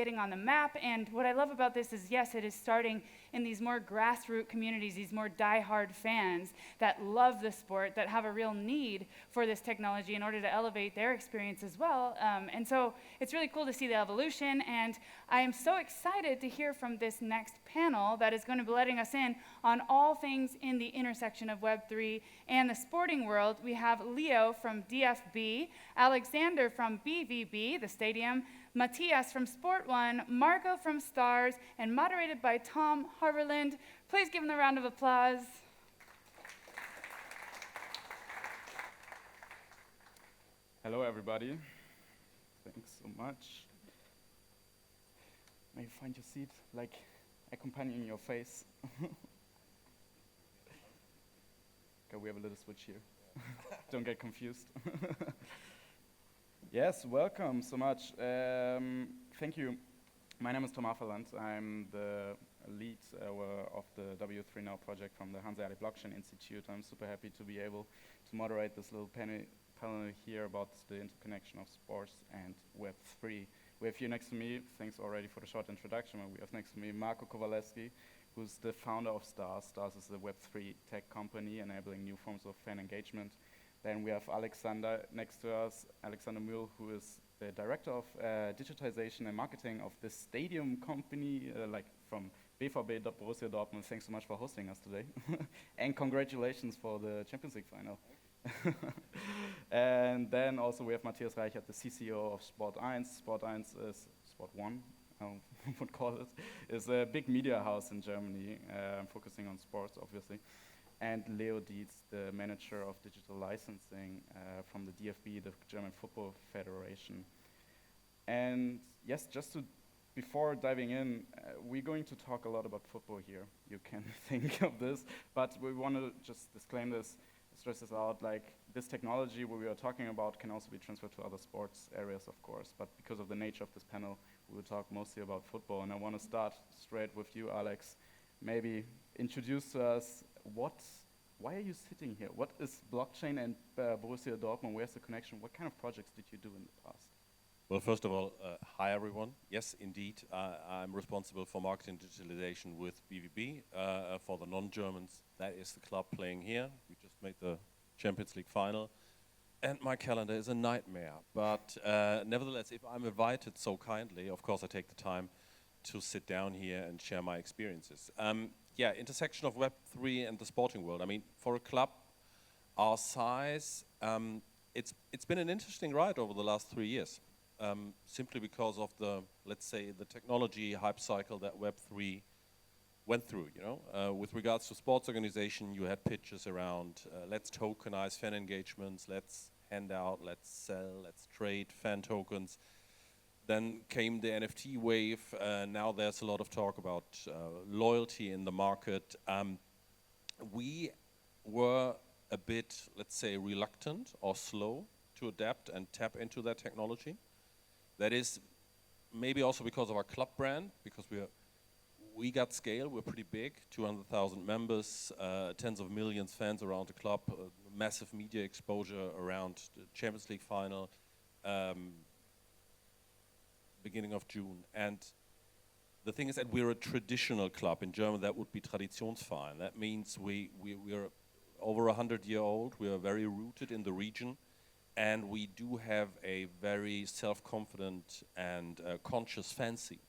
getting on the map. And what I love about this is, yes, it is starting in these more grassroots communities, these more diehard fans that love the sport, that have a real need for this technology in order to elevate their experience as well. And so it's really cool to see the evolution, and I am so excited to hear from this next panel that is going to be letting us in on all things in the intersection of Web3 and the sporting world. We have Leo from DFB, Alexander from BVB, the stadium, Matthias from Sport One, Marco from Starzz, and moderated by Tom Haverland. Please give him a round of applause. Hello, everybody. Thanks so much. May you find your seat, like accompanying your face. Okay, we have a little switch here. Don't get confused. Yes, welcome so much. Thank you. My name is Tom Haverland. I'm the lead of the W3 Now project from the Hanseatic Blockchain Institute. I'm super happy to be able to moderate this little panel here about the interconnection of sports and Web3. We have here next to me, thanks already for the short introduction, we have next to me Marco Kowalewski, who's the founder of Starzz. Starzz is a Web3 tech company enabling new forms of fan engagement. Then we have Alexander next to us, Alexander Mühl, who is the director of digitalization and marketing of this stadium company, like from BVB Borussia Dortmund. Thanks so much for hosting us today. And congratulations for the Champions League final. And then also we have Matthias Reichert, the CCO of Sport1. Sport1 is Sport One, I would call it, is a big media house in Germany, focusing on sports, obviously. And Leo Dietz, the manager of digital licensing from the DFB, the German Football Federation. And yes, before diving in, we're going to talk a lot about football here. You can think of this, but we want to just disclaim this, stress this out, like this technology we are talking about can also be transferred to other sports areas, of course, but because of the nature of this panel, we will talk mostly about football. And I want to start straight with you, Alex. Maybe introduce to us why are you sitting here? What is blockchain and Borussia Dortmund? Where's the connection? What kind of projects did you do in the past? Well, first of all, hi everyone. Yes, indeed, I'm responsible for marketing digitalization with BVB. For the non-Germans, that is the club playing here. We just made the Champions League final. And my calendar is a nightmare. But nevertheless, if I'm invited so kindly, of course I take the time to sit down here and share my experiences. Yeah, intersection of Web3 and the sporting world. I mean, for a club our size, it's been an interesting ride over the last 3 years. Simply because of the, let's say, the technology hype cycle that Web3 went through, you know. With regards to sports organization, you had pitches around, let's tokenize fan engagements, let's hand out, let's sell, let's trade fan tokens. Then came the NFT wave. Now there's a lot of talk about loyalty in the market. We were a bit, let's say, reluctant or slow to adapt and tap into that technology. That is maybe also because of our club brand, because we got scale, we're pretty big, 200,000 members, tens of millions fans around the club, massive media exposure around the Champions League final, beginning of June. And the thing is that we're a traditional club. In German, that would be Traditionsverein. That means we're over 100-year-old, we are very rooted in the region. And we do have a very self-confident and conscious fan scene.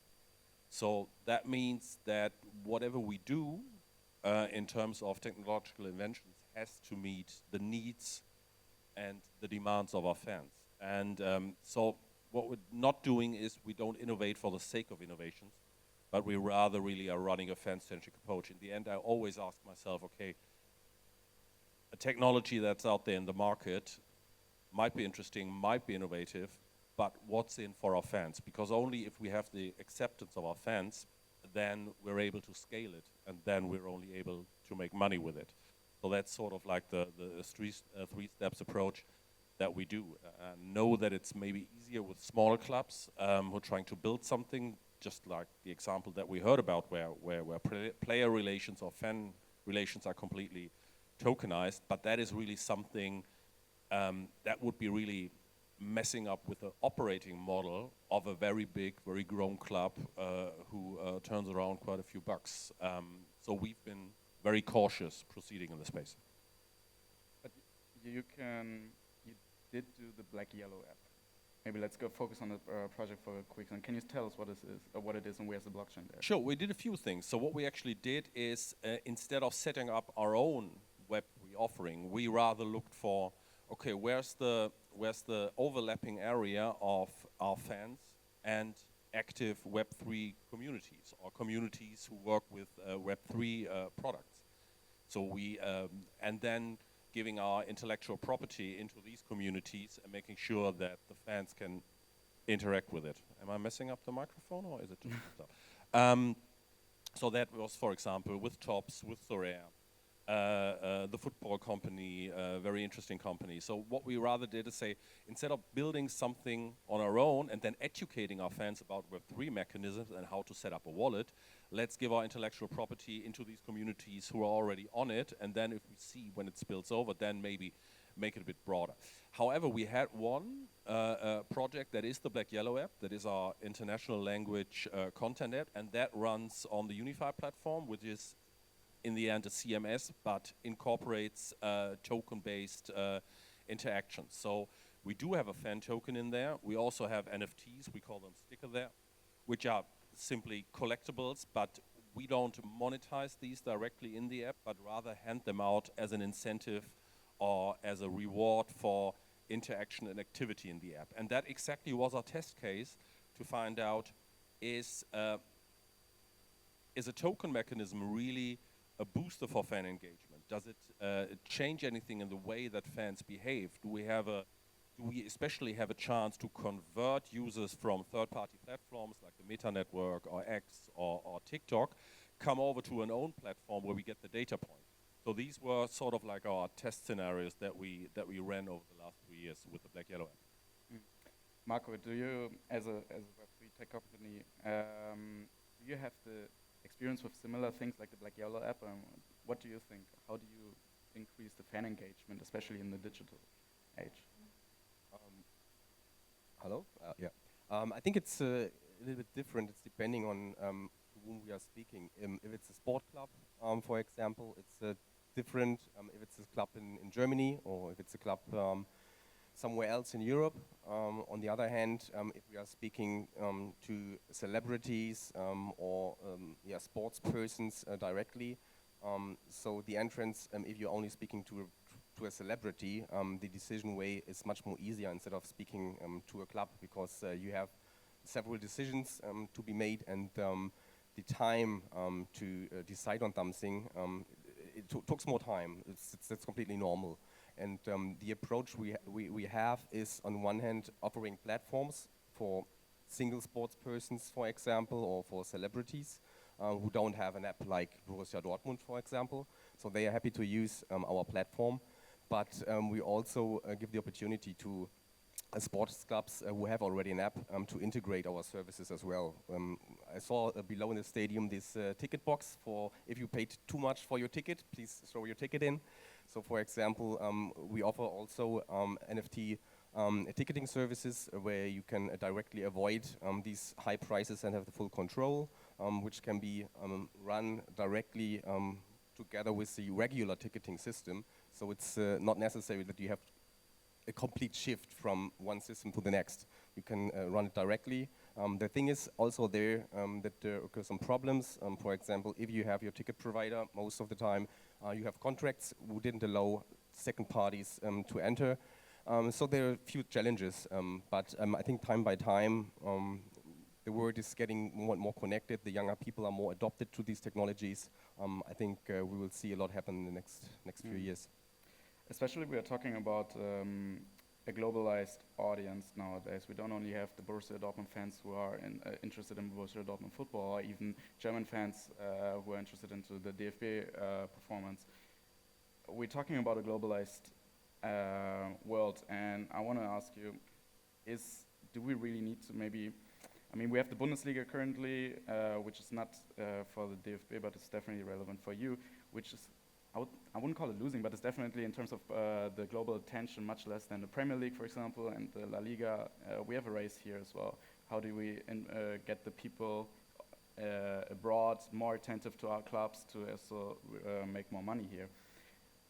So that means that whatever we do in terms of technological inventions has to meet the needs and the demands of our fans. And so what we're not doing is we don't innovate for the sake of innovations, but we rather really are running a fan-centric approach. In the end, I always ask myself, okay, a technology that's out there in the market might be interesting, might be innovative, but what's in for our fans? Because only if we have the acceptance of our fans, then we're able to scale it, and then we're only able to make money with it. So that's sort of like the three steps approach that we do. Know that it's maybe easier with smaller clubs who are trying to build something, just like the example that we heard about where player relations or fan relations are completely tokenized, but that is really something that would be really messing up with the operating model of a very big, very grown club who turns around quite a few bucks. So we've been very cautious proceeding in the space. But you did do the black-yellow app. Maybe let's go focus on the project for a quick second. Can you tell us what it is and where's the blockchain there? Sure, we did a few things. So what we actually did is, instead of setting up our own Web3 offering, we rather looked for, okay, where's the overlapping area of our fans and active Web3 communities, or communities who work with Web3 products. So we, and then giving our intellectual property into these communities and making sure that the fans can interact with it. Am I messing up the microphone, or is it just up? So that was, for example, with Tops, with Sorare, the football company, very interesting company. So what we rather did is say, instead of building something on our own and then educating our fans about Web3 mechanisms and how to set up a wallet, let's give our intellectual property into these communities who are already on it, and then if we see when it spills over, then maybe make it a bit broader. However, we had one project that is the black-yellow app, that is our international language content app, and that runs on the Unify platform, which is in the end a CMS, but incorporates token-based interactions. So we do have a fan token in there. We also have NFTs, we call them sticker there, which are simply collectibles, but we don't monetize these directly in the app, but rather hand them out as an incentive or as a reward for interaction and activity in the app. And that exactly was our test case to find out, is a token mechanism really a booster for fan engagement? Does it change anything in the way that fans behave? Do we especially have a chance to convert users from third-party platforms like the Meta Network or X or TikTok, come over to an own platform where we get the data point? So these were sort of like our test scenarios that we ran over the last 3 years with the black-yellow app. Marco, do you, as a Web3 tech company, do you have the experience with similar things like the black-yellow app? What do you think? How do you increase the fan engagement, especially in the digital age? Hello? Yeah. I think it's a little bit different. It's depending on to whom we are speaking. If it's a sport club, for example, it's different if it's a club in Germany or if it's a club somewhere else in Europe. On the other hand, if we are speaking to celebrities or sports persons directly, so the entrance, if you're only speaking to a celebrity, the decision way is much more easier instead of speaking to a club, because you have several decisions to be made, and the time to decide on something, it takes more time. That's completely normal. And the approach we have is, on one hand, offering platforms for single sports persons, for example, or for celebrities who don't have an app like Borussia Dortmund, for example. So they are happy to use our platform. But we also give the opportunity to sports clubs who have already an app to integrate our services as well. I saw below in the stadium this ticket box for if you paid too much for your ticket, please throw your ticket in. So for example, we offer also NFT ticketing services where you can directly avoid these high prices and have the full control, which can be run directly together with the regular ticketing system. So it's not necessary that you have a complete shift from one system to the next. You can run it directly. The thing is also there that there occur some problems. For example, if you have your ticket provider, most of the time you have contracts who didn't allow second parties to enter. So there are a few challenges, but I think time by time the world is getting more and more connected. The younger people are more adopted to these technologies. I think we will see a lot happen in the next few years. Especially we are talking about a globalized audience nowadays. We don't only have the Borussia Dortmund fans who are interested in Borussia Dortmund football, or even German fans who are interested into the DFB performance. We're talking about a globalized world, and I want to ask you, do we really need to maybe, I mean, we have the Bundesliga currently, which is not for the DFB, but it's definitely relevant for you, which is I wouldn't call it losing, but it's definitely in terms of the global attention much less than the Premier League, for example, and the La Liga. We have a race here as well. How do we get the people abroad more attentive to our clubs to also make more money here?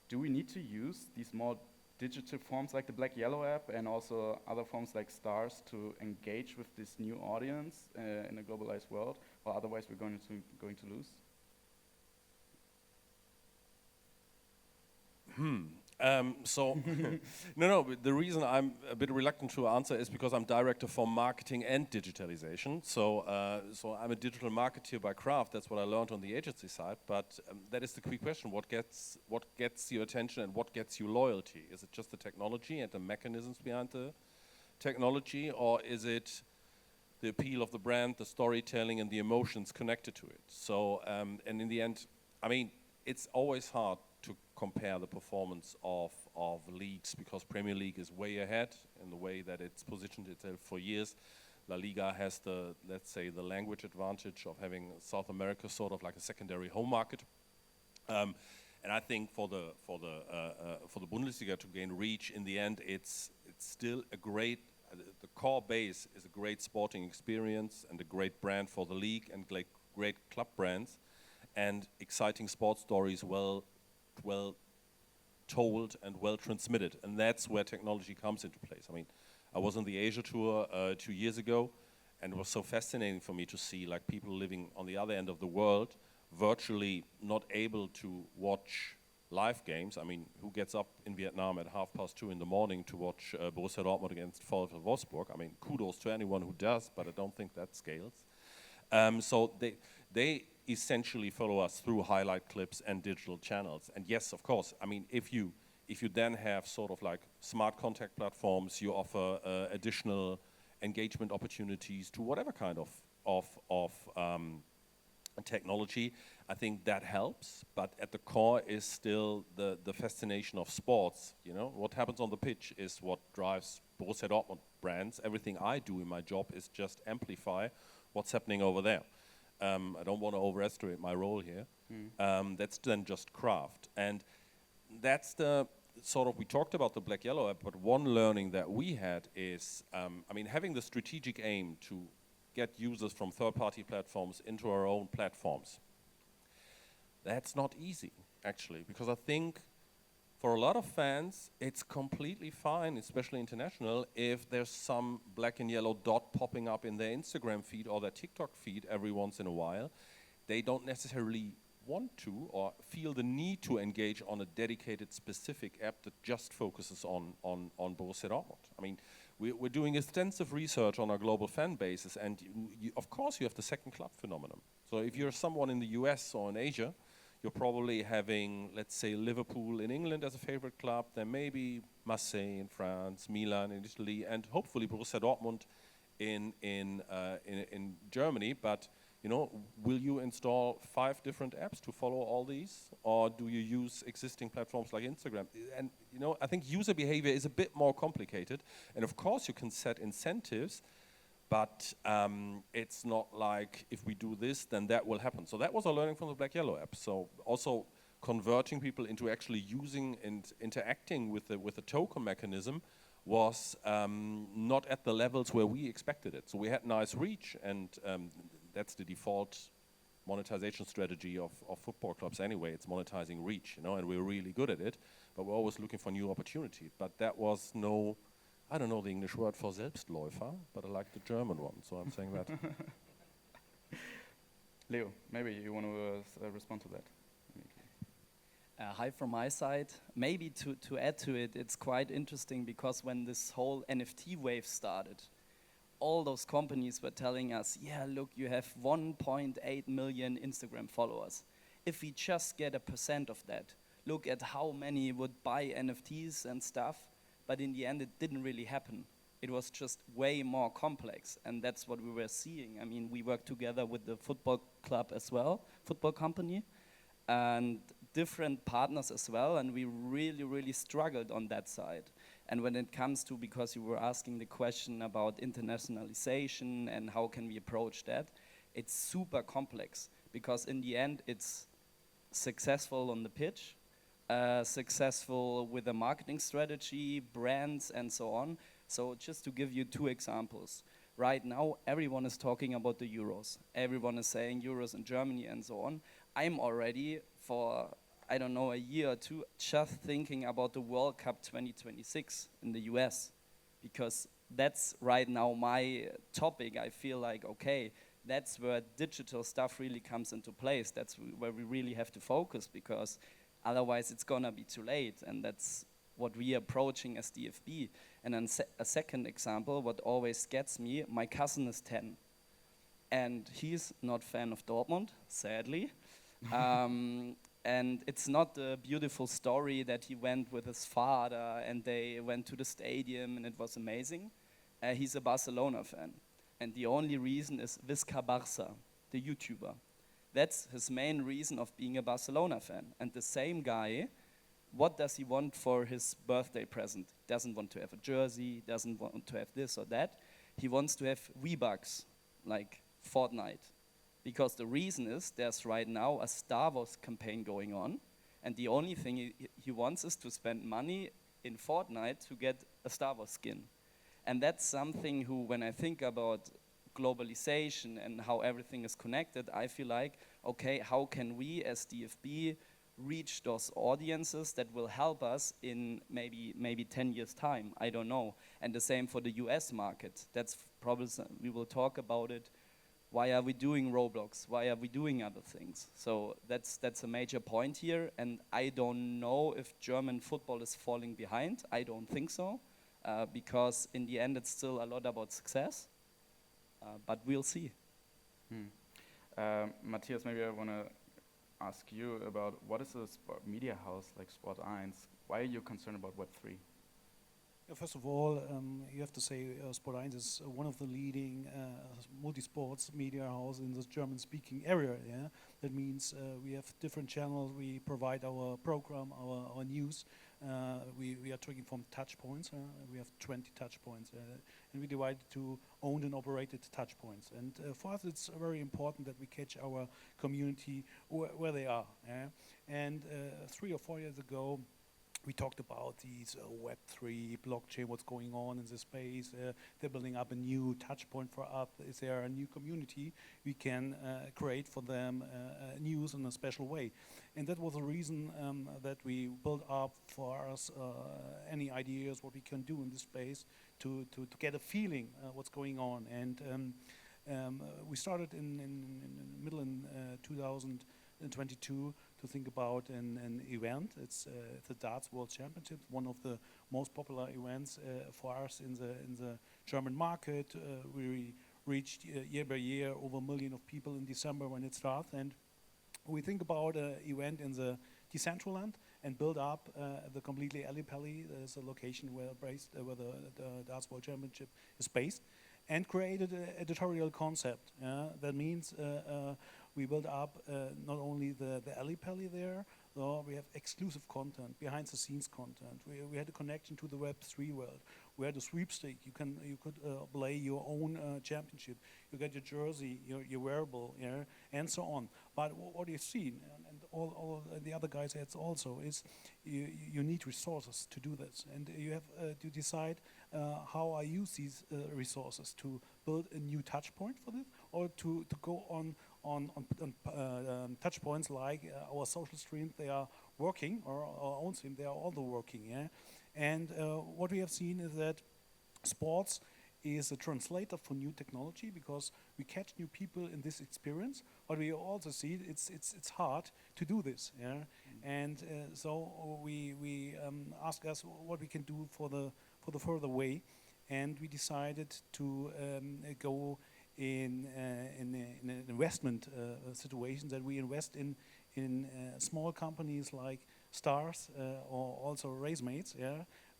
Do we need to use these more digital forms like the Black Yellow app and also other forms like Starzz to engage with this new audience in a globalized world, or otherwise we're going to lose? So, no, but the reason I'm a bit reluctant to answer is because I'm director for marketing and digitalization. So, so I'm a digital marketer by craft. That's what I learned on the agency side. But that is the key question: what gets your attention and what gets you loyalty? Is it just the technology and the mechanisms behind the technology, or is it the appeal of the brand, the storytelling, and the emotions connected to it? So, and in the end, I mean, it's always hard to compare the performance of leagues because Premier League is way ahead in the way that it's positioned itself for years. La Liga has the, let's say, the language advantage of having South America sort of like a secondary home market. And I think for the Bundesliga to gain reach, in the end, it's still a great. The core base is a great sporting experience and a great brand for the league and great club brands, and exciting sports stories well told and well transmitted, and that's where technology comes into place. I mean, I was on the Asia tour 2 years ago, and it was so fascinating for me to see like people living on the other end of the world, virtually not able to watch live games. I mean, who gets up in Vietnam at 2:30 in the morning to watch Borussia Dortmund against VfL Wolfsburg? I mean, kudos to anyone who does, but I don't think that scales. So they essentially follow us through highlight clips and digital channels. And yes, of course, I mean, if you then have sort of like smart contact platforms, you offer additional engagement opportunities to whatever kind of technology, I think that helps. But at the core is still the fascination of sports. You know, what happens on the pitch is what drives Borussia Dortmund brands. Everything I do in my job is just amplify what's happening over there. I don't want to overestimate my role here. That's then just craft. And that's the sort of, we talked about the Black Yellow app, but one learning that we had is, I mean, having the strategic aim to get users from third-party platforms into our own platforms. That's not easy, actually, because I think for a lot of fans, it's completely fine, especially international, if there's some black and yellow dot popping up in their Instagram feed or their TikTok feed every once in a while. They don't necessarily want to or feel the need to engage on a dedicated specific app that just focuses on Borussia Dortmund. I mean, we're doing extensive research on our global fan bases, and of course you have the second club phenomenon. So if you're someone in the US or in Asia, you're probably having, let's say, Liverpool in England as a favorite club, then maybe Marseille in France, Milan in Italy, and hopefully Borussia Dortmund in Germany. But you know, will you install 5 different apps to follow all these, or do you use existing platforms like Instagram? And you know, I think user behavior is a bit more complicated, and of course you can set incentives. But it's not like if we do this, then that will happen. So that was a learning from the Black Yellow app. So also converting people into actually using and interacting with the token mechanism was not at the levels where we expected it. So we had nice reach, and that's the default monetization strategy of football clubs anyway. It's monetizing reach, you know, and we're really good at it. But we're always looking for new opportunity. But that was no. I don't know the English word for Selbstläufer, but I like the German one, so I'm saying that. Leo, maybe you want to respond to that. Hi from my side. Maybe to add to it, it's quite interesting because when this whole NFT wave started, all those companies were telling us, yeah, look, you have 1.8 million Instagram followers. If we just get 1% of that, look at how many would buy NFTs and stuff. But in the end, it didn't really happen. It was just way more complex, and that's what we were seeing. I mean, we work together with the football club as well, football company, and different partners as well, and we really, really struggled on that side. And when it comes to, because you were asking the question about internationalization and how can we approach that, it's super complex, because in the end, it's successful on the pitch, successful with a marketing strategy, brands, and so on. So just to give you 2 examples. Right now, everyone is talking about the Euros. Everyone is saying Euros in Germany and so on. I'm already, for, I don't know, a year or 2, just thinking about the World Cup 2026 in the US. Because that's right now my topic. I feel like, okay, that's where digital stuff really comes into place. That's where we really have to focus, because otherwise it's gonna be too late. And that's what we are approaching as DFB. And then a second example, what always gets me, my cousin is 10. And he's not fan of Dortmund, sadly. And it's not a beautiful story that he went with his father and they went to the stadium and it was amazing. He's a Barcelona fan. And the only reason is Visca Barça, the YouTuber. That's his main reason of being a Barcelona fan. And the same guy, what does he want for his birthday present? He doesn't want to have a jersey, doesn't want to have this or that. He wants to have V-Bucks, like Fortnite. Because the reason is there's right now a Star Wars campaign going on, and the only thing he wants is to spend money in Fortnite to get a Star Wars skin. And that's something who, when I think about globalization and how everything is connected, I feel like, okay, how can we as DFB reach those audiences that will help us in maybe 10 years' time? I don't know. And the same for the US market. That's probably, we will talk about it. Why are we doing Roblox? Why are we doing other things? So that's a major point here. And I don't know if German football is falling behind. I don't think so. Because in the end, it's still a lot about success. But we'll see. Matthias, maybe I want to ask you about what is a media house like Sport1? Why are you concerned about Web3? Yeah, first of all, you have to say Sport1 is one of the leading multi-sports media houses in the German-speaking area. Yeah, that means we have different channels. We provide our program, our news. We are talking from touch points. We have 20 touch points, and we divide it to owned and operated touch points. And for us, it's very important that we catch our community where they are. And 3 or 4 years ago, we talked about these Web3, blockchain, what's going on in this space. They're building up a new touch point for us. Is there a new community we can create for them news in a special way? And that was the reason that we built up for us any ideas what we can do in this space to get a feeling what's going on. And we started in middle in 2022 to think about an event. It's the Darts World Championship, one of the most popular events for us in the German market. We reached year by year over 1 million of people in December when it starts, and we think about an event in the Decentraland and build up the completely alley-pally. There's a location where the Darts World Championship is based, and created an editorial concept. That means we built up not only the alley-pally there, we have exclusive content, behind-the-scenes content. We had a connection to the Web3 world. We had a sweepstake. You could play your own championship. You get your jersey, your wearable, and so on. But what you've seen, and all the other guys had also, is you need resources to do this, and you have to decide how I use these resources to build a new touch point for this, or to go on touch points like our social streams. They are working, or our own stream, they are also working. And what we have seen is that sports is a translator for new technology, because we catch new people in this experience, but we also see it's hard to do this. And so we ask us what we can do for the further way, and we decided to go in an investment situation, that we invest in small companies like Starzz or also RaceMates.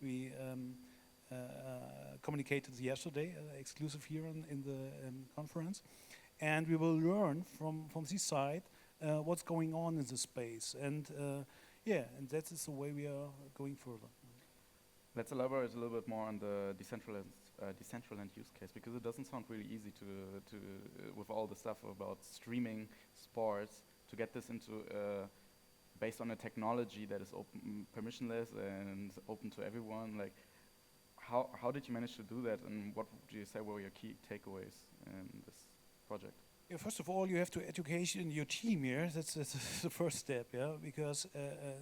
We communicated yesterday, exclusive here in the conference, and we will learn from this side what's going on in the space, and and that is the way we are going further. Let's elaborate a little bit more on the Decentraland use case, because it doesn't sound really easy to with all the stuff about streaming sports, to get this into a based on a technology that is open, permissionless and open to everyone. Like, how did you manage to do that, and what would you say were your key takeaways in this project? Yeah, first of all, you have to educate your team here. That's the first step, yeah, because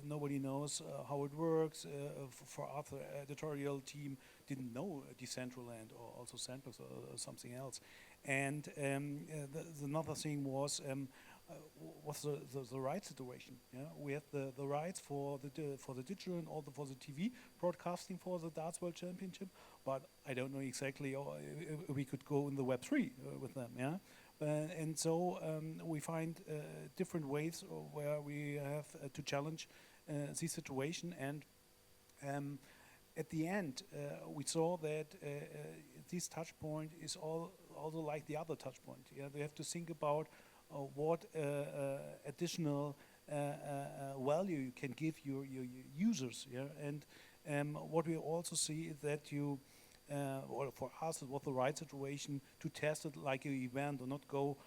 nobody knows how it works. For Arthur, editorial team didn't know Decentraland or also Sandbox or something else. And the another thing was the rights situation. Yeah, we had the rights for the digital and also for the TV broadcasting for the Darts World Championship, but I don't know exactly if we could go in the Web3 with them. Yeah. And so we find different ways where we have to challenge this situation. And at the end, we saw that this touch point is also like the other touch point. Yeah, they have to think about what additional value you can give your users. Yeah, and what we also see is that you. Or for us, it was the right situation to test it like an event, or not go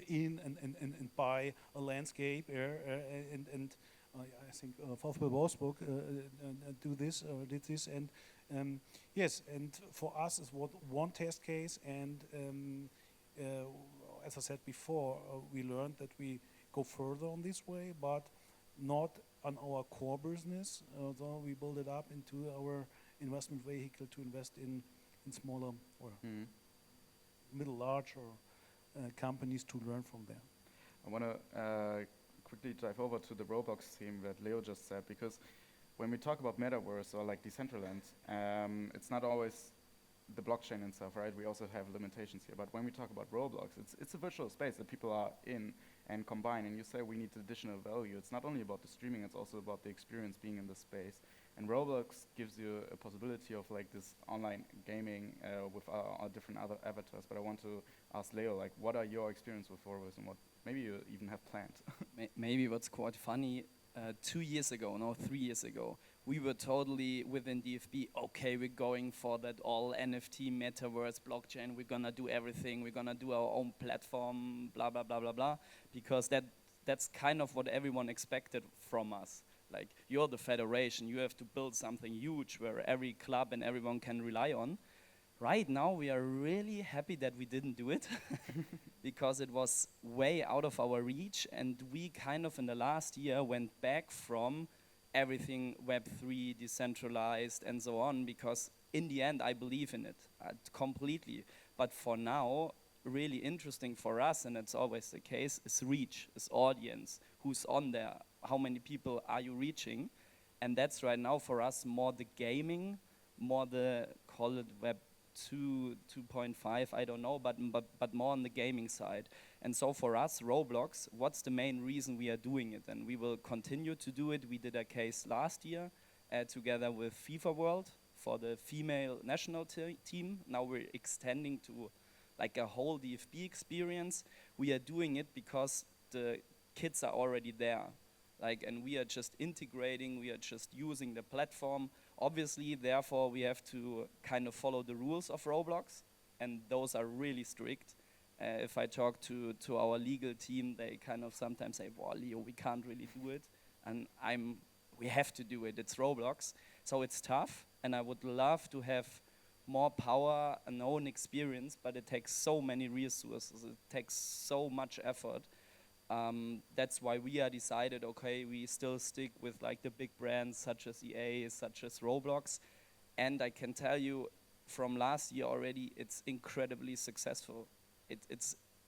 in and buy a landscape. And I think VfB Wolfsburg did this. And yes, and for us, it was one test case. And as I said before, we learned that we go further on this way, but not on our core business. So we build it up into our investment vehicle to invest in smaller or middle large or companies to learn from them. I want to quickly dive over to the Roblox theme that Leo just said, because when we talk about metaverse or like Decentraland, it's not always the blockchain itself, right? We also have limitations here. But when we talk about Roblox, it's a virtual space that people are in and combine. And you say we need additional value. It's not only about the streaming, it's also about the experience being in the space. And Roblox gives you a possibility of like this online gaming with our different other avatars. But I want to ask Leo, like, what are your experience with Roblox, and what maybe you even have planned? Maybe what's quite funny, 3 years ago, we were totally within DFB, okay, we're going for that all NFT, metaverse, blockchain, we're gonna do everything, we're gonna do our own platform, blah, blah, blah, blah, blah, because that's kind of what everyone expected from us. Like, you're the federation, you have to build something huge where every club and everyone can rely on. Right now, we are really happy that we didn't do it because it was way out of our reach, and we kind of in the last year went back from everything Web3, decentralized, and so on, because in the end, I believe in it completely. But for now, really interesting for us, and it's always the case, is reach, is audience, who's on there, how many people are you reaching? And that's right now for us more the gaming, more the, call it Web 2.5, I don't know, but more on the gaming side. And so for us, Roblox, what's the main reason we are doing it? And we will continue to do it. We did a case last year together with FIFA World for the female national team. Now we're extending to like a whole DFB experience. We are doing it because the kids are already there. And we are just integrating, we are just using the platform. Obviously, therefore, we have to kind of follow the rules of Roblox, and those are really strict. If I talk to our legal team, they kind of sometimes say, well, Leo, we can't really do it. And we have to do it, it's Roblox. So it's tough, and I would love to have more power and own experience, but it takes so many resources, it takes so much effort. That's why we are decided, okay, we still stick with like the big brands such as EA, such as Roblox. And I can tell you from last year already, it's incredibly successful.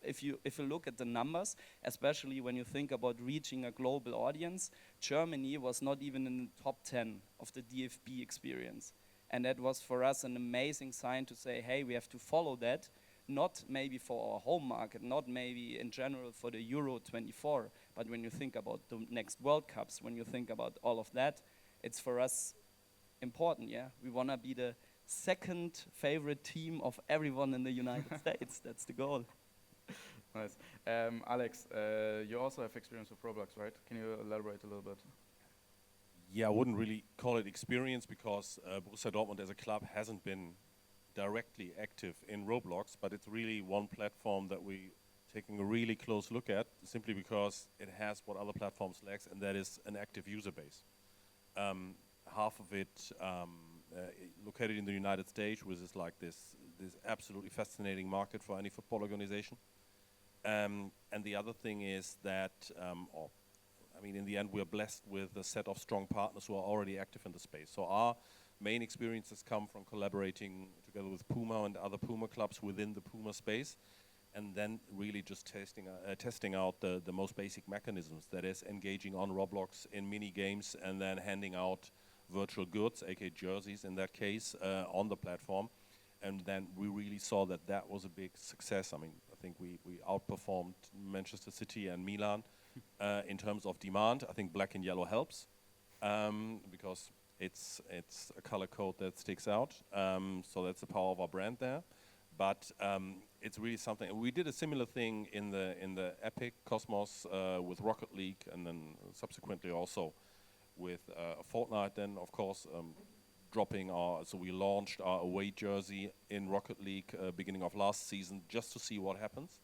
If you look at the numbers, especially when you think about reaching a global audience, Germany was not even in the top 10 of the DFB experience. And that was for us an amazing sign to say, hey, we have to follow that. Not maybe for our home market, not maybe in general for the Euro 24, but when you think about the next World Cups, when you think about all of that, it's for us important, yeah? We want to be the second favorite team of everyone in the United States. That's the goal. Nice. Alex, you also have experience with Roblox, right? Can you elaborate a little bit? Yeah, I wouldn't really call it experience because Borussia Dortmund as a club hasn't been directly active in Roblox, but it's really one platform that we taking a really close look at, simply because it has what other platforms lacks, and that is an active user base. Half of it located in the United States, which is like this absolutely fascinating market for any football organization. And the other thing is that, in the end, we are blessed with a set of strong partners who are already active in the space. So our main experiences come from collaborating together with Puma and other Puma clubs within the Puma space, and then really just testing out the most basic mechanisms. That is, engaging on Roblox in mini games and then handing out virtual goods, aka jerseys in that case, on the platform. And then we really saw that was a big success. I think we outperformed Manchester City and Milan in terms of demand. I think black and yellow helps because it's a color code that sticks out. So that's the power of our brand there. But it's really something. We did a similar thing in the Epic Cosmos with Rocket League, and then subsequently also with Fortnite. Then of course dropping so we launched our away jersey in Rocket League beginning of last season just to see what happens.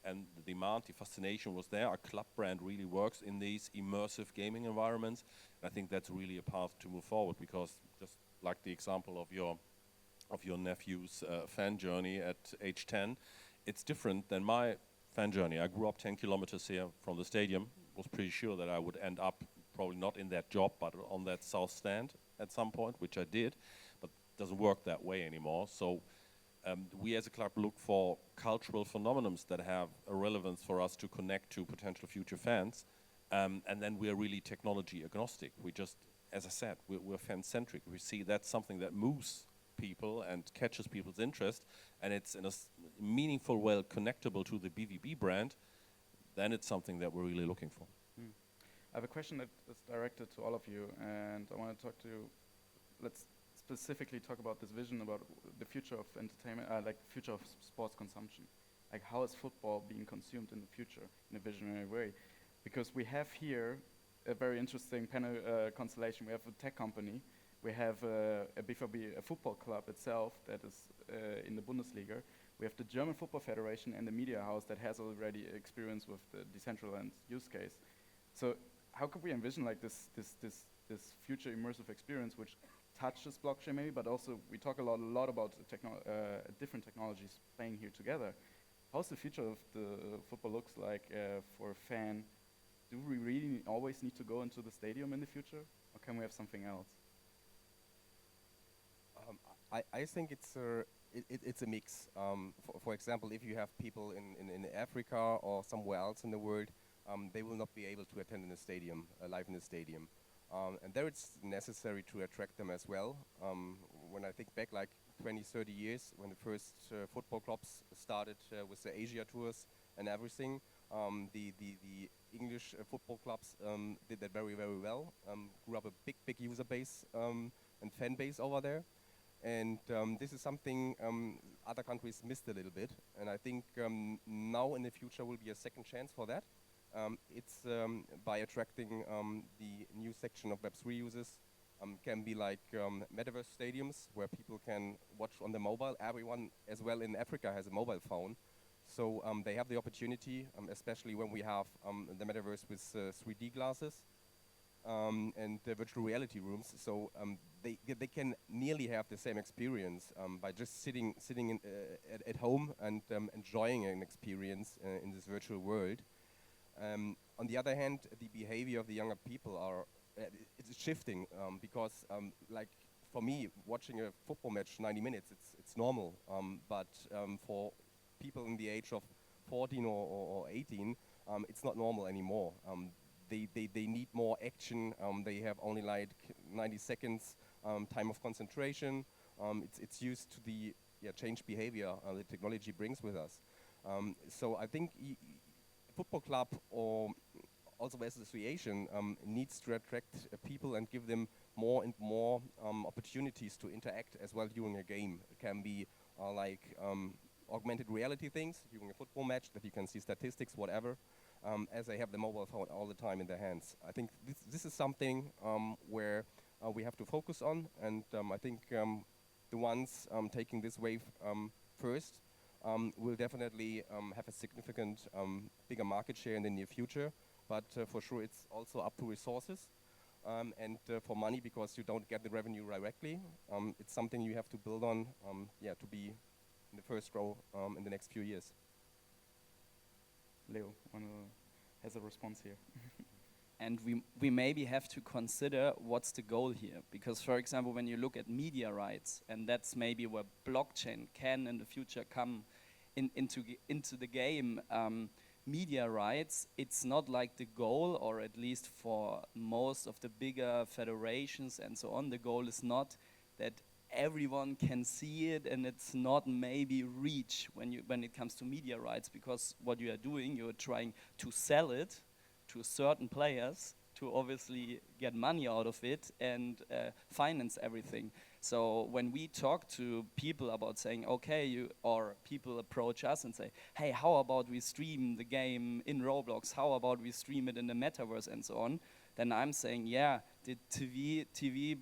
And the demand, the fascination was there. Our club brand really works in these immersive gaming environments. And I think that's really a path to move forward, because just like the example of your nephew's fan journey at age 10, it's different than my fan journey. I grew up 10 kilometers here from the stadium, was pretty sure that I would end up probably not in that job, but on that south stand at some point, which I did, but it doesn't work that way anymore. So we as a club look for cultural phenomena that have a relevance for us to connect to potential future fans, and then we're really technology agnostic. We just, as I said, we're fan-centric. We see that's something that moves people and catches people's interest, and it's in a meaningful way connectable to the BVB brand, then it's something that we're really looking for. I have a question that is directed to all of you, and I want to talk to you. Let's specifically talk about this vision about the future of entertainment, like the future of sports consumption. Like, how is football being consumed in the future in a visionary way? Because we have here a very interesting panel constellation. We have a tech company. We have a BVB, a football club itself that is in the Bundesliga. We have the German Football Federation and the media house that has already experience with the decentralized use case. So how could we envision like this future immersive experience which touches blockchain maybe, but also we talk a lot about different technologies playing here together. How's the future of the football looks like for a fan? Do we really always need to go into the stadium in the future, or can we have something else? I think it's a mix. For example, if you have people in Africa or somewhere else in the world, they will not be able to attend in a stadium, live in a stadium. And there it's necessary to attract them as well. When I think back like 20, 30 years, when the first football clubs started with the Asia tours and everything, the English football clubs did that very, very well, grew up a big user base and fan base over there. And this is something other countries missed a little bit. And I think now in the future will be a second chance for that. It's by attracting the new section of Web3 users. Can be like metaverse stadiums where people can watch on the mobile. Everyone as well in Africa has a mobile phone. So they have the opportunity, especially when we have the metaverse with 3D glasses and the virtual reality rooms. So they can nearly have the same experience by just sitting at home and enjoying an experience in this virtual world. On the other hand, the behavior of the younger people it's shifting because, like for me, watching a football match 90 minutes, it's normal. But for people in the age of 14 or 18, it's not normal anymore. They need more action. They have only like 90 seconds time of concentration. It's used to the changed behavior the technology brings with us. So I think football club or also association needs to attract people and give them more and more opportunities to interact as well during a game. It can be like augmented reality things during a football match that you can see statistics, whatever, as they have the mobile phone all the time in their hands. I think this is something where we have to focus on, and I think the ones taking this wave first will definitely have a significant bigger market share in the near future. But for sure, it's also up to resources and for money, because you don't get the revenue directly. It's something you have to build on, to be in the first row in the next few years. Leo has a response here. And we maybe have to consider what's the goal here. Because, for example, when you look at media rights, and that's maybe where blockchain can in the future come into the game, media rights, it's not like the goal, or at least for most of the bigger federations and so on, the goal is not that everyone can see it, and it's not maybe reach when it comes to media rights, because what you are doing, you're trying to sell it to certain players to obviously get money out of it and finance everything. So when we talk to people about saying, okay, or people approach us and say, hey, how about we stream the game in Roblox? How about we stream it in the metaverse and so on? Then I'm saying, yeah, the TV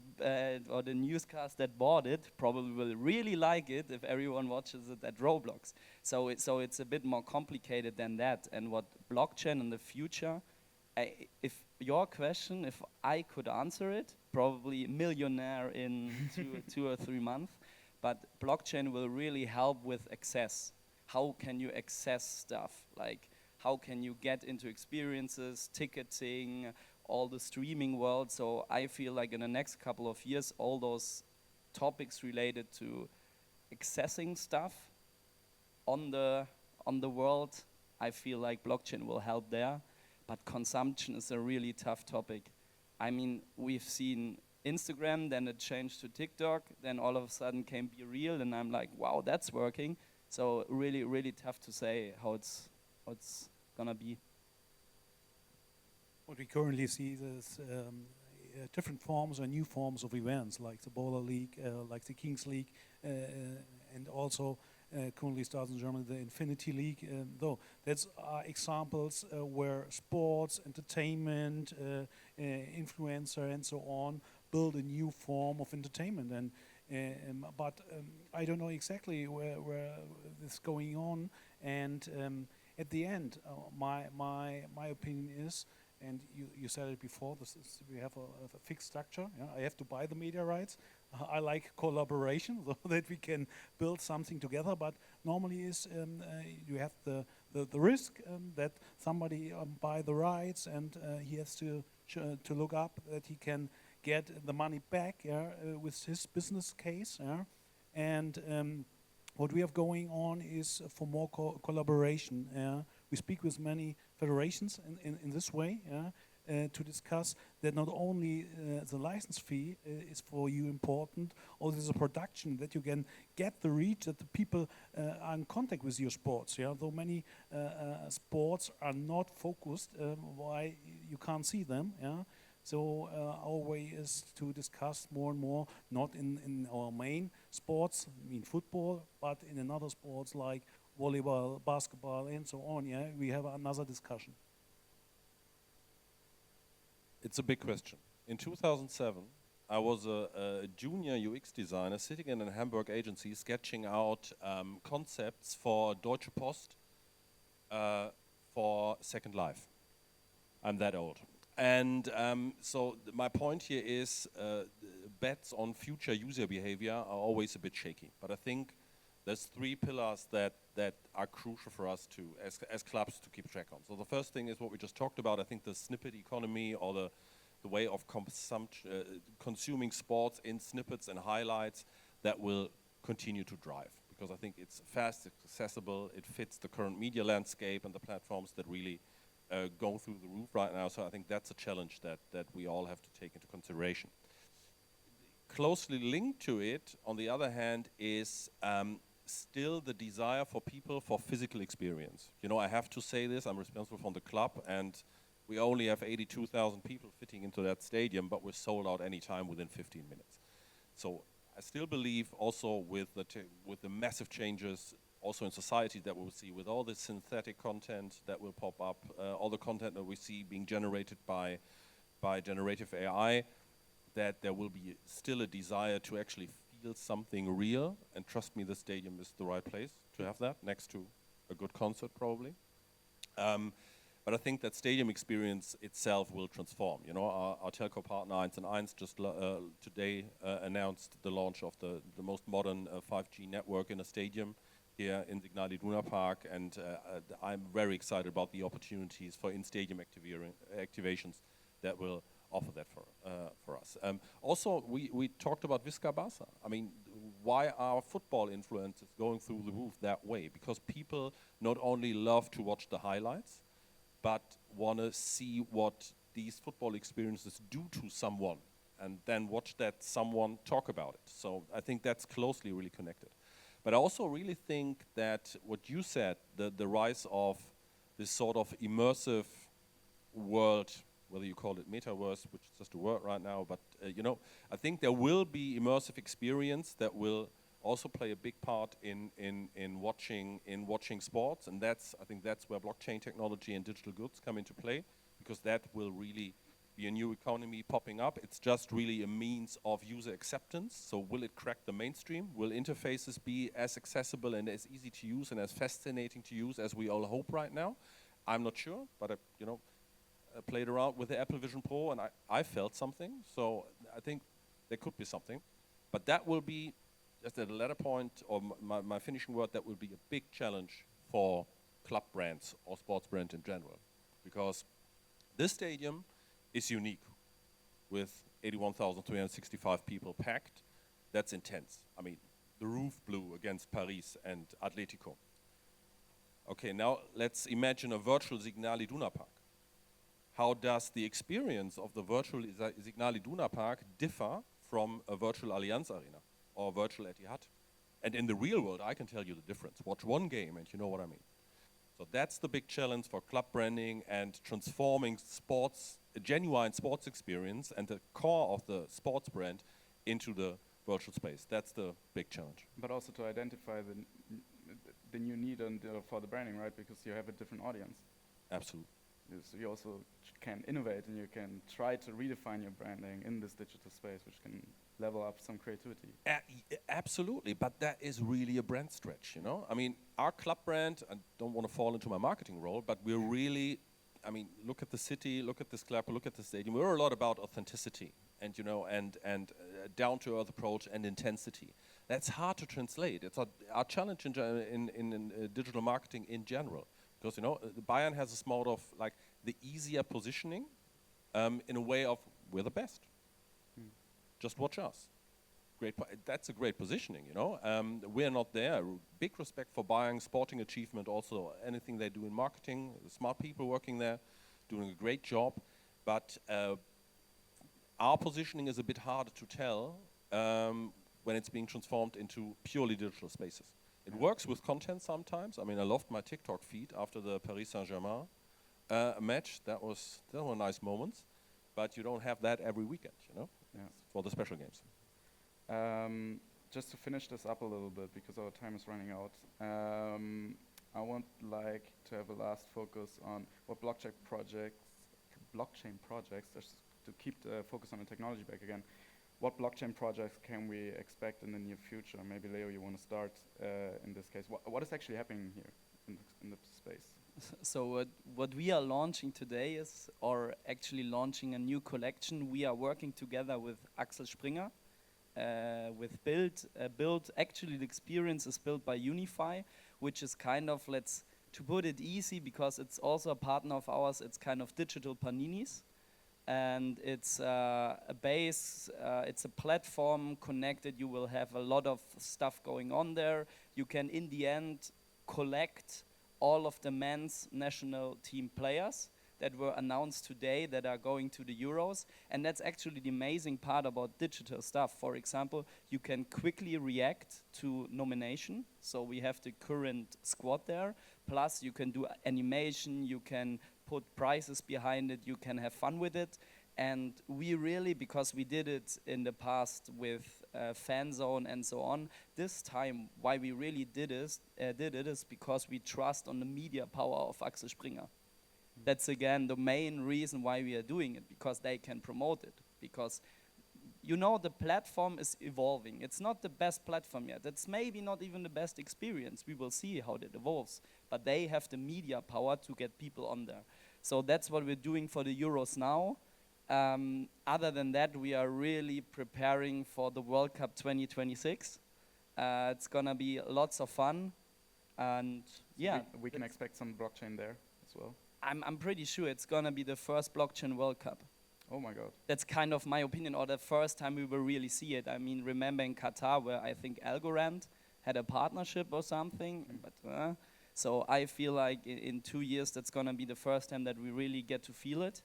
or the newscast that bought it probably will really like it if everyone watches it at Roblox. So it's a bit more complicated than that. And what blockchain in the future, if your question, if I could answer it, probably millionaire in two or 3 months, but blockchain will really help with access. How can you access stuff? Like, how can you get into experiences, ticketing, all the streaming world? So I feel like in the next couple of years, all those topics related to accessing stuff on the world, I feel like blockchain will help there. But consumption is a really tough topic. I mean, we've seen Instagram, then it changed to TikTok, then all of a sudden came Be Real, and I'm like, wow, that's working. So really, really tough to say how it's gonna be. What we currently see is different forms or new forms of events, like the Bowler League, like the Kings League, and also currently starts in Germany, the Infinity League. Though that's examples where sports, entertainment, influencer, and so on build a new form of entertainment. But I don't know exactly where this is going on. And at the end, my opinion is, and you said it before, we have a fixed structure. Yeah? I have to buy the media rights. I like collaboration, so that we can build something together. But normally is you have the risk that somebody buy the rights, and he has to look up that he can get the money back, with his business case. And what we have going on is for more collaboration. We speak with many federations in this way, to discuss that not only the license fee is for you important, also the production, that you can get the reach, that the people are in contact with your sports. Though many sports are not focused, why you can't see them. So our way is to discuss more and more, not in our main sports, I mean football, but in another sports like volleyball, basketball, and so on. We have another discussion. It's a big question. In 2007, I was a junior UX designer sitting in a Hamburg agency sketching out concepts for Deutsche Post for Second Life. I'm that old. And so my point here is bets on future user behavior are always a bit shaky. But I think there's 3 pillars that are crucial for us to, as clubs, to keep track on. So the first thing is what we just talked about. I think the snippet economy, or the way of consuming sports in snippets and highlights, that will continue to drive. Because I think it's fast, it's accessible, it fits the current media landscape and the platforms that really go through the roof right now. So I think that's a challenge that we all have to take into consideration. Closely linked to it, on the other hand, is still the desire for people for physical experience. You know, I have to say this, I'm responsible for the club, and we only have 82,000 people fitting into that stadium, but we're sold out any time within 15 minutes. So I still believe also with the massive changes also in society that we'll see, with all the synthetic content that will pop up, all the content that we see being generated by generative AI, that there will be still a desire to actually feel something real, and trust me, the stadium is the right place to have that, next to a good concert probably. But I think that stadium experience itself will transform. You know, our telco partner 1&1 just today announced the launch of the most modern 5G network in a stadium here in Signal Iduna Park, and I'm very excited about the opportunities for in-stadium activations that will offer that for us. Also, we talked about Visca Barca. I mean, why are football influencers going through the roof that way? Because people not only love to watch the highlights, but want to see what these football experiences do to someone, and then watch that someone talk about it. So I think that's closely really connected. But I also really think that what you said, the rise of this sort of immersive world, whether you call it metaverse, which is just a word right now, but you know, I think there will be immersive experience that will also play a big part in watching sports, and I think that's where blockchain technology and digital goods come into play, because that will really be a new economy popping up. It's just really a means of user acceptance. So will it crack the mainstream? Will interfaces be as accessible and as easy to use and as fascinating to use as we all hope right now? I'm not sure, but I played around with the Apple Vision Pro and I felt something. So I think there could be something, but that will be, just at the latter point, or my finishing word, that will be a big challenge for club brands or sports brands in general, because this stadium is unique with 81,365 people packed. That's intense. I mean, the roof blew against Paris and Atletico. Okay, now let's imagine a virtual Signal Iduna Park. How does the experience of the virtual Signal Iduna Park differ from a virtual Allianz Arena or virtual Etihad? And in the real world, I can tell you the difference. Watch one game and you know what I mean. So that's the big challenge for club branding and transforming sports, a genuine sports experience and the core of the sports brand into the virtual space. That's the big challenge. But also to identify the new need for the branding, right? Because you have a different audience. Absolutely. So you also can innovate and you can try to redefine your branding in this digital space, which can level up some creativity. Absolutely, but that is really a brand stretch, you know? I mean, our club brand, I don't want to fall into my marketing role, but we're really, I mean, look at the city, look at this club, look at the stadium. We're a lot about authenticity and, you know, and down-to-earth approach and intensity. That's hard to translate. It's our challenge in digital marketing in general. Because, you know, Bayern has a sort of like the easier positioning in a way of we're the best. Just watch us. That's a great positioning, you know. We're not there. Big respect for Bayern sporting achievement, also anything they do in marketing. The smart people working there, doing a great job. But our positioning is a bit harder to tell when it's being transformed into purely digital spaces. It works with content sometimes. I mean, I loved my TikTok feed after the Paris Saint-Germain match. That were nice moments, but you don't have that every weekend, you know, for the special games. Just to finish this up a little bit, because our time is running out, I would like to have a last focus on what blockchain projects, just to keep the focus on the technology back again. What blockchain projects can we expect in the near future? Maybe Leo, you want to start in this case. What is actually happening here in the space? So what we are launching today is, or actually launching a new collection. We are working together with Axel Springer, with Build. Actually, the experience is built by Unify, which is kind of, to put it easy, because it's also a partner of ours, it's kind of digital paninis. And it's a base, it's a platform connected. You will have a lot of stuff going on there. You can, in the end, collect all of the men's national team players that were announced today that are going to the Euros. And that's actually the amazing part about digital stuff. For example, you can quickly react to nomination. So we have the current squad there. Plus, you can do animation, you can put prizes behind it, you can have fun with it. And we really, because we did it in the past with Fan Zone and so on, this time why we really did it is because we trust on the media power of Axel Springer. That's again the main reason why we are doing it, because they can promote it. Because you know, the platform is evolving. It's not the best platform yet. It's maybe not even the best experience. We will see how that evolves. But they have the media power to get people on there. So that's what we're doing for the Euros now. Other than that, we are really preparing for the World Cup 2026. It's gonna be lots of fun, and yeah. We can expect some blockchain there as well. I'm pretty sure it's gonna be the first blockchain World Cup. Oh my God. That's kind of my opinion, or the first time we will really see it. I mean, remember in Qatar where I think Algorand had a partnership or something, but so I feel like in 2 years that's gonna be the first time that we really get to feel it.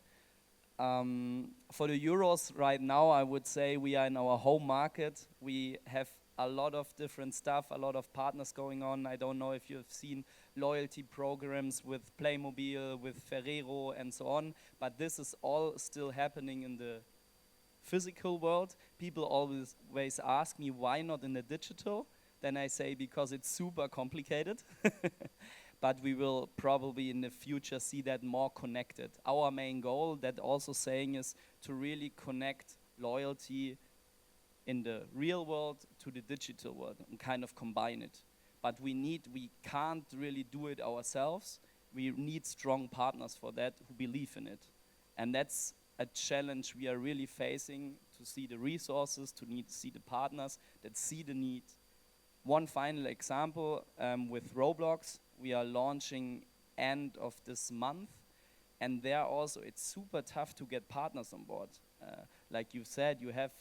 For the Euros right now, I would say we are in our home market. We have a lot of different stuff, a lot of partners going on. I don't know if you've seen loyalty programs with Playmobil, with Ferrero and so on, but this is all still happening in the physical world. People always ask me why not in the digital. Then I say because it's super complicated. But we will probably in the future see that more connected. Our main goal, that also saying, is to really connect loyalty in the real world to the digital world and kind of combine it. But we can't really do it ourselves. We need strong partners for that who believe in it. And that's a challenge we are really facing, to see the resources, to see the partners that see the need. One final example with Roblox. We are launching end of this month, and there also it's super tough to get partners on board. Like you said, you have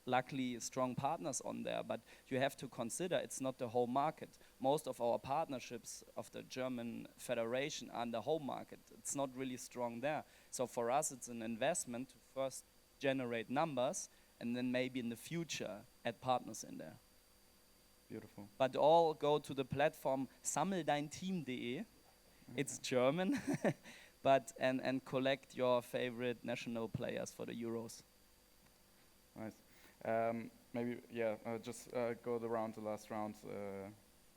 luckily strong partners on there, but you have to consider it's not the whole market. Most of our partnerships of the German Federation are in the home market. It's not really strong there. So for us, it's an investment to first generate numbers, and then maybe in the future add partners in there. Beautiful. But all go to the platform sammeldeinteam.de. It's German, but and collect your favorite national players for the Euros. Nice. Maybe just go around the last round.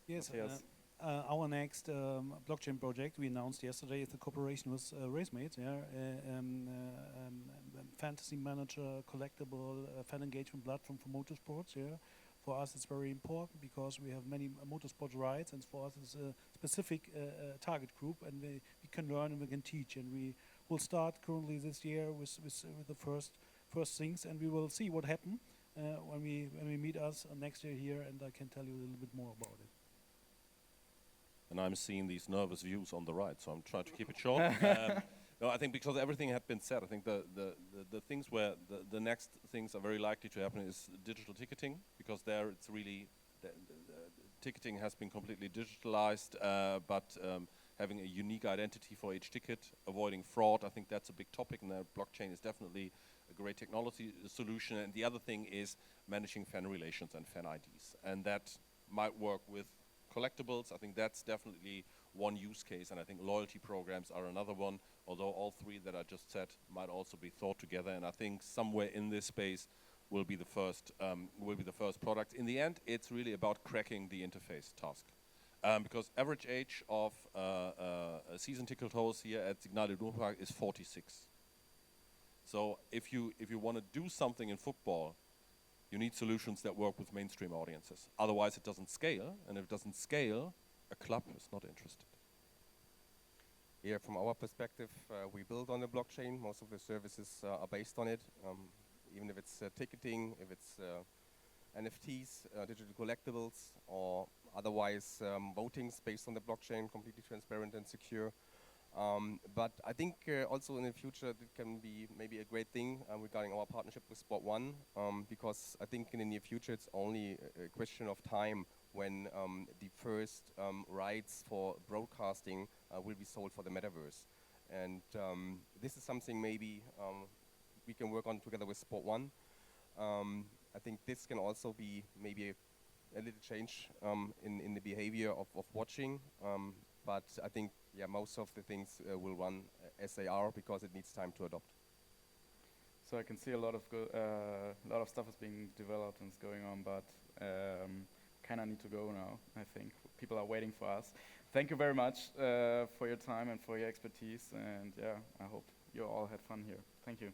Yes. Matthias. Our next blockchain project we announced yesterday is the cooperation with Racemates. Fantasy manager, collectible, fan engagement platform for motorsports. Yeah. For us, it's very important because we have many motorsport rides, and for us, it's a specific target group, and we can learn and we can teach. And we will start currently this year with the first things, and we will see what happens when we meet us next year here, and I can tell you a little bit more about it. And I'm seeing these nervous views on the right, so I'm trying to keep it short. No, I think because everything had been said, I think the things where the next things are very likely to happen is digital ticketing, because there it's really, the ticketing has been completely digitalized, but having a unique identity for each ticket, avoiding fraud, I think that's a big topic, and blockchain is definitely a great technology solution. And the other thing is managing fan relations and fan IDs, and that might work with collectibles. I think that's definitely one use case, and I think loyalty programs are another one, although all three that I just said might also be thought together, and I think somewhere in this space will be the first product. In the end, it's really about cracking the interface task, because average age of a season ticket host here at Signal Iduna Park is 46. So if you want to do something in football, you need solutions that work with mainstream audiences. Otherwise, it doesn't scale, and if it doesn't scale, a club is not interested. Yeah, from our perspective, we build on the blockchain. Most of the services are based on it, even if it's ticketing, if it's NFTs, digital collectibles, or otherwise votings based on the blockchain, completely transparent and secure. But I think also in the future it can be maybe a great thing regarding our partnership with Sport1, because I think in the near future it's only a question of time when the first rights for broadcasting will be sold for the metaverse. And this is something maybe we can work on together with Sport1. I think this can also be maybe a little change in the behavior of watching. But I think, most of the things will run as they are because it needs time to adopt. So I can see a lot of stuff is being developed and is going on, but kind of need to go now. I think people are waiting for us. Thank you very much for your time and for your expertise, and I hope you all had fun here. Thank you.